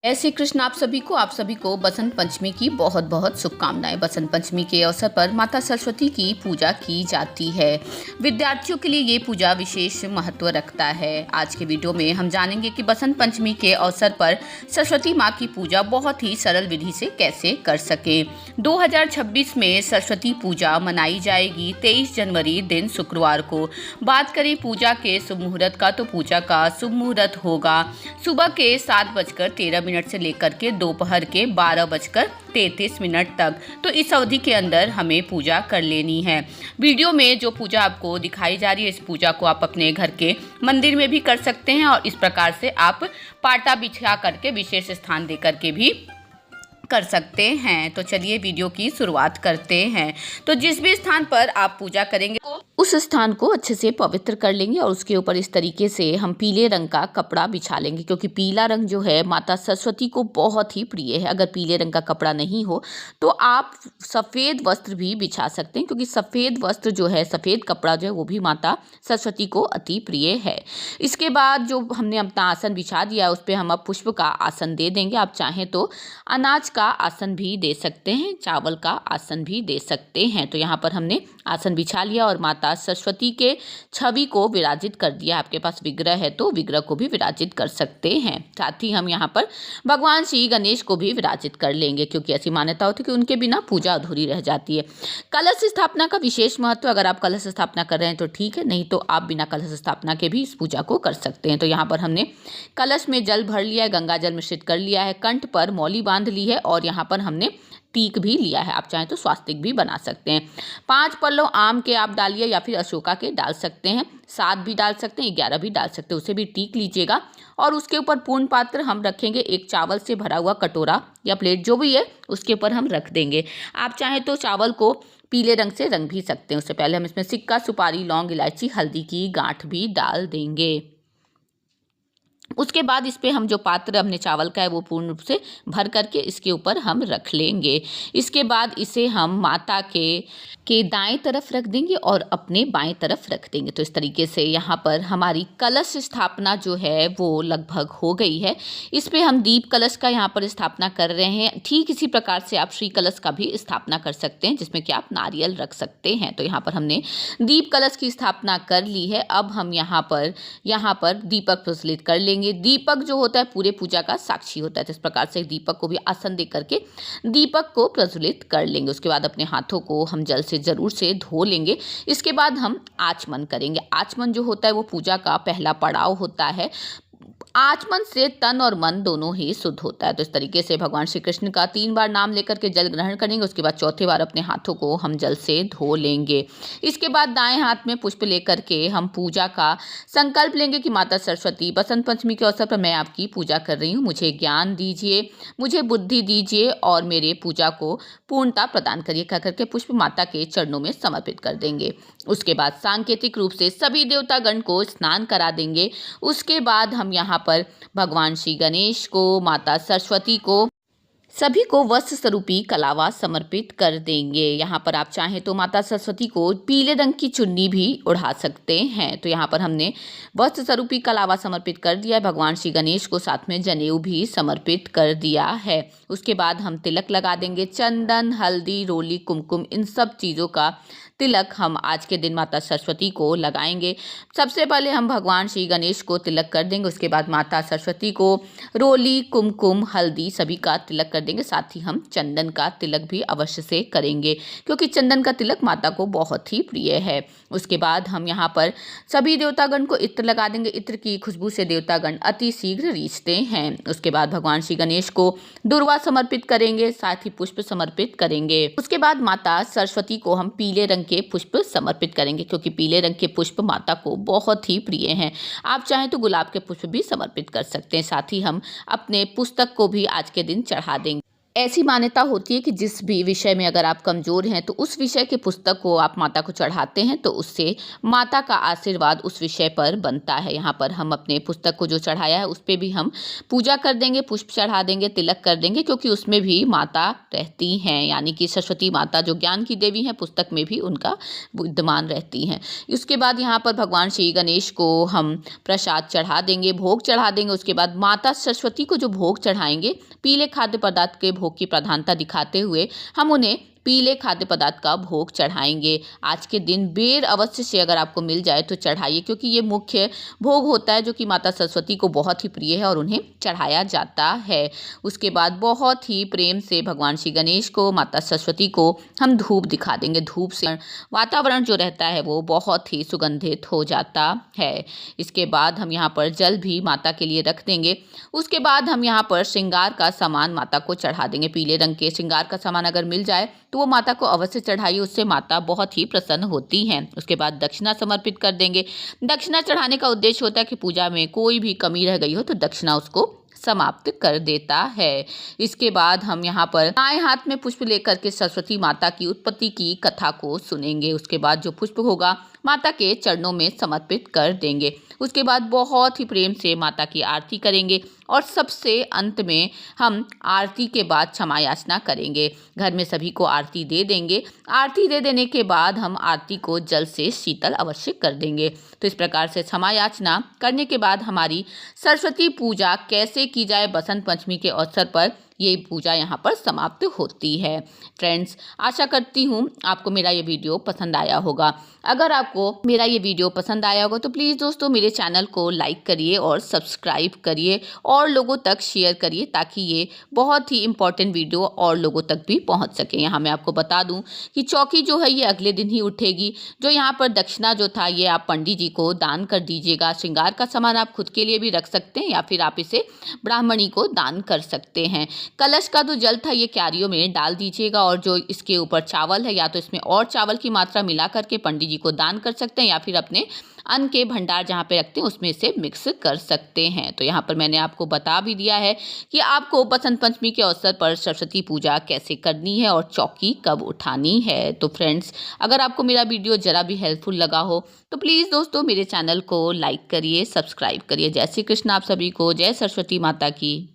जय श्री कृष्ण। आप सभी को बसंत पंचमी की बहुत बहुत शुभकामनाएं। बसंत पंचमी के अवसर पर माता सरस्वती की पूजा की जाती है। विद्यार्थियों के लिए ये पूजा विशेष महत्व रखता है। आज के वीडियो में हम जानेंगे कि बसंत पंचमी के अवसर पर सरस्वती माँ की पूजा बहुत ही सरल विधि से कैसे कर सके। 2026 में सरस्वती पूजा मनाई जाएगी 23 जनवरी दिन शुक्रवार को। बात करें पूजा के शुभ मुहूर्त का, तो पूजा का शुभ मुहूर्त होगा सुबह के 7:13 से लेकर के दोपहर के 12:33 तक। तो इस अवधि के अंदर हमें पूजा कर लेनी है। वीडियो में जो पूजा आपको दिखाई जा रही है, इस पूजा को आप अपने घर के मंदिर में भी कर सकते हैं और इस प्रकार से आप पाटा बिछा करके विशेष स्थान दे करके भी कर सकते हैं। तो चलिए वीडियो की शुरुआत करते हैं। तो जिस भी स्थान पर आप पूजा करेंगे उस स्थान को अच्छे से पवित्र कर लेंगे और उसके ऊपर इस तरीके से हम पीले रंग का कपड़ा बिछा लेंगे, क्योंकि पीला रंग जो है माता सरस्वती को बहुत ही प्रिय है। अगर पीले रंग का कपड़ा नहीं हो तो आप सफ़ेद वस्त्र भी बिछा सकते हैं, क्योंकि सफ़ेद वस्त्र जो है, सफ़ेद कपड़ा जो है, वो भी माता सरस्वती को अति प्रिय है। इसके बाद जो हमने अपना आसन बिछा दिया है उस पर हम अब पुष्प का आसन दे देंगे। आप चाहें तो अनाज का आसन भी दे सकते हैं, चावल का आसन भी दे सकते हैं। तो यहाँ पर हमने आसन बिछा लिया और माता सरस्वती के छवि को विराजित कर दिया। आपके पास विग्रह है तो विग्रह को भी विराजित कर सकते हैं। साथ ही हम यहाँ पर भगवान श्री गणेश को भी विराजित कर लेंगे, क्योंकि ऐसी मान्यता होती है कि उनके बिना पूजा अधूरी रह जाती है। कलश स्थापना का विशेष महत्व, अगर आप कलश स्थापना कर रहे हैं तो ठीक है, नहीं तो आप बिना कलश स्थापना के भी इस पूजा को कर सकते हैं। तो यहाँ पर हमने कलश में जल भर लिया है, गंगा जल मिश्रित कर लिया है, कंठ पर मौली बांध ली है और यहाँ पर हमने टीक भी लिया है। आप चाहें तो स्वास्तिक भी बना सकते हैं। 5 पल्लव आम के आप डालिए या फिर अशोका के डाल सकते हैं, 7 भी डाल सकते हैं, 11 भी डाल सकते हैं, उसे भी टीक लीजिएगा। और उसके ऊपर पूर्ण पात्र हम रखेंगे, एक चावल से भरा हुआ कटोरा या प्लेट जो भी है उसके ऊपर हम रख देंगे। आप चाहें तो चावल को पीले रंग से रंग भी सकते हैं। उससे पहले हम इसमें सिक्का, सुपारी, लौंग, इलायची, हल्दी की गांठ भी डाल देंगे। उसके बाद इस पे हम जो पात्र हमने चावल का है वो पूर्ण रूप से भर करके इसके ऊपर हम रख लेंगे। इसके बाद इसे हम माता के दाएं तरफ रख देंगे और अपने बाएं तरफ रख देंगे। तो इस तरीके से यहाँ पर हमारी कलश स्थापना जो है वो लगभग हो गई है। इस पे हम दीप कलश का यहाँ पर स्थापना कर रहे हैं। ठीक इसी प्रकार से आप श्री कलश का भी स्थापना कर सकते हैं, जिसमें कि आप नारियल रख सकते हैं। तो यहाँ पर हमने दीप कलश की स्थापना कर ली है। अब हम यहाँ पर दीपक प्रज्वलित कर लेंगे। दीपक जो होता है पूरे पूजा का साक्षी होता है। तो इस प्रकार से दीपक को भी आसन दे करके दीपक को प्रज्वलित कर लेंगे। उसके बाद अपने हाथों को हम जल से जरूर से धो लेंगे। इसके बाद हम आचमन करेंगे। आचमन जो होता है वो पूजा का पहला पड़ाव होता है। आचमन से तन और मन दोनों ही शुद्ध होता है। तो इस तरीके से भगवान श्री कृष्ण का 3 बार नाम लेकर के जल ग्रहण करेंगे। उसके बाद चौथे बार अपने हाथों को हम जल से धो लेंगे। इसके बाद दाएं हाथ में पुष्प लेकर के हम पूजा का संकल्प लेंगे कि माता सरस्वती, बसंत पंचमी के अवसर पर मैं आपकी पूजा कर रही हूँ। मुझे ज्ञान दीजिए, मुझे बुद्धि दीजिए और मेरे पूजा को पूर्णता प्रदान करिए। कह करके पुष्प माता के चरणों में समर्पित कर देंगे। उसके बाद सांकेतिक रूप से सभी देवतागण को स्नान करा देंगे। उसके बाद हम यहाँ पर भगवान श्री गणेश को, माता सरस्वती को, सभी को वस्त्र स्वरूपी कलावा समर्पित कर देंगे। यहाँ पर आप चाहें तो माता सरस्वती को पीले रंग की चुन्नी भी उड़ा सकते हैं। तो यहाँ पर हमने वस्त्र स्वरूपी कलावा समर्पित कर दिया है। भगवान श्री गणेश को साथ में जनेऊ भी समर्पित कर दिया है। उसके बाद हम तिलक लगा देंगे। चंदन, हल्दी, रोली, कुमकुम, इन सब चीज़ों का तिलक हम आज के दिन माता सरस्वती को लगाएंगे। सबसे पहले हम भगवान श्री गणेश को तिलक कर देंगे। उसके बाद माता सरस्वती को रोली, कुमकुम, हल्दी सभी का तिलक कर देंगे। साथ ही हम चंदन का तिलक भी अवश्य से करेंगे, क्योंकि चंदन का तिलक माता को बहुत ही प्रिय है। उसके बाद हम यहाँ पर सभी देवतागण को इत्र लगा देंगे। इत्र की खुशबू से देवतागण अति शीघ्र रीझते हैं। उसके बाद भगवान श्री गणेश को दुर्वा समर्पित करेंगे, साथ ही पुष्प समर्पित करेंगे। उसके बाद माता सरस्वती को हम पीले रंग के पुष्प समर्पित करेंगे, क्योंकि पीले रंग के पुष्प माता को बहुत ही प्रिय हैं। आप चाहें तो गुलाब के पुष्प भी समर्पित कर सकते हैं। साथ ही हम अपने पुस्तक को भी आज के दिन चढ़ा देंगे। ऐसी मान्यता होती है कि जिस भी विषय में अगर आप कमज़ोर हैं तो उस विषय के पुस्तक को आप माता को चढ़ाते हैं तो उससे माता का आशीर्वाद उस विषय पर बनता है। यहाँ पर हम अपने पुस्तक को जो चढ़ाया है उस पर भी हम पूजा कर देंगे, पुष्प चढ़ा देंगे, तिलक कर देंगे, क्योंकि उसमें भी माता रहती हैं, यानी कि सरस्वती माता जो ज्ञान की देवी हैं, पुस्तक में भी उनका विद्यमान रहती हैं। उसके बाद यहाँ पर भगवान श्री गणेश को हम प्रसाद चढ़ा देंगे, भोग चढ़ा देंगे। उसके बाद माता सरस्वती को जो भोग चढ़ाएंगे, पीले खाद्य पदार्थ के भोग की प्रधानता दिखाते हुए हम उन्हें पीले खाद्य पदार्थ का भोग चढ़ाएंगे। आज के दिन बेर अवश्य से अगर आपको मिल जाए तो चढ़ाइए, क्योंकि ये मुख्य भोग होता है जो कि माता सरस्वती को बहुत ही प्रिय है और उन्हें चढ़ाया जाता है। उसके बाद बहुत ही प्रेम से भगवान श्री गणेश को, माता सरस्वती को हम धूप दिखा देंगे। धूप से वातावरण जो रहता है वो बहुत ही सुगंधित हो जाता है। इसके बाद हम यहाँ पर जल भी माता के लिए रख देंगे। उसके बाद हम यहाँ पर श्रृंगार का सामान माता को चढ़ा देंगे। पीले रंग के श्रृंगार का सामान अगर मिल जाए तो वो माता को अवश्य चढ़ाइए, उससे माता बहुत ही प्रसन्न होती हैं। उसके बाद दक्षिणा समर्पित कर देंगे। दक्षिणा चढ़ाने का उद्देश्य होता है कि पूजा में कोई भी कमी रह गई हो तो दक्षिणा उसको समाप्त कर देता है। इसके बाद हम यहाँ पर दाएं हाथ में पुष्प लेकर के सरस्वती माता की उत्पत्ति की कथा को सुनेंगे। उसके बाद जो पुष्प होगा माता के चरणों में समर्पित कर देंगे। उसके बाद बहुत ही प्रेम से माता की आरती करेंगे और सबसे अंत में हम आरती के बाद क्षमा याचना करेंगे। घर में सभी को आरती दे देंगे। आरती दे देने के बाद हम आरती को जल से शीतल अवश्य कर देंगे। तो इस प्रकार से क्षमा याचना करने के बाद हमारी सरस्वती पूजा कैसे की जाए बसंत पंचमी के अवसर पर, ये पूजा यहाँ पर समाप्त होती है। फ्रेंड्स, आशा करती हूँ आपको मेरा ये वीडियो पसंद आया होगा। अगर आपको मेरा ये वीडियो पसंद आया होगा तो प्लीज़ दोस्तों मेरे चैनल को लाइक करिए और सब्सक्राइब करिए और लोगों तक शेयर करिए, ताकि ये बहुत ही इम्पॉर्टेंट वीडियो और लोगों तक भी पहुँच सके। यहाँ मैं आपको बता दूँ कि चौकी जो है ये अगले दिन ही उठेगी। जो यहाँ पर दक्षिणा जो था ये आप पंडित जी को दान कर दीजिएगा। श्रृंगार का सामान आप खुद के लिए भी रख सकते हैं या फिर आप इसे ब्राह्मणी को दान कर सकते हैं। कलश का जो जल था ये क्यारियों में डाल दीजिएगा और जो इसके ऊपर चावल है या तो इसमें और चावल की मात्रा मिला करके पंडित जी को दान कर सकते हैं या फिर अपने अन्न के भंडार जहाँ पे रखते हैं उसमें इसे मिक्स कर सकते हैं। तो यहाँ पर मैंने आपको बता भी दिया है कि आपको बसंत पंचमी के अवसर पर सरस्वती पूजा कैसे करनी है और चौकी कब उठानी है। तो फ्रेंड्स, अगर आपको मेरा वीडियो ज़रा भी हेल्पफुल लगा हो तो प्लीज़ दोस्तों मेरे चैनल को लाइक करिए, सब्सक्राइब करिए। जय श्री कृष्ण आप सभी को। जय सरस्वती माता की।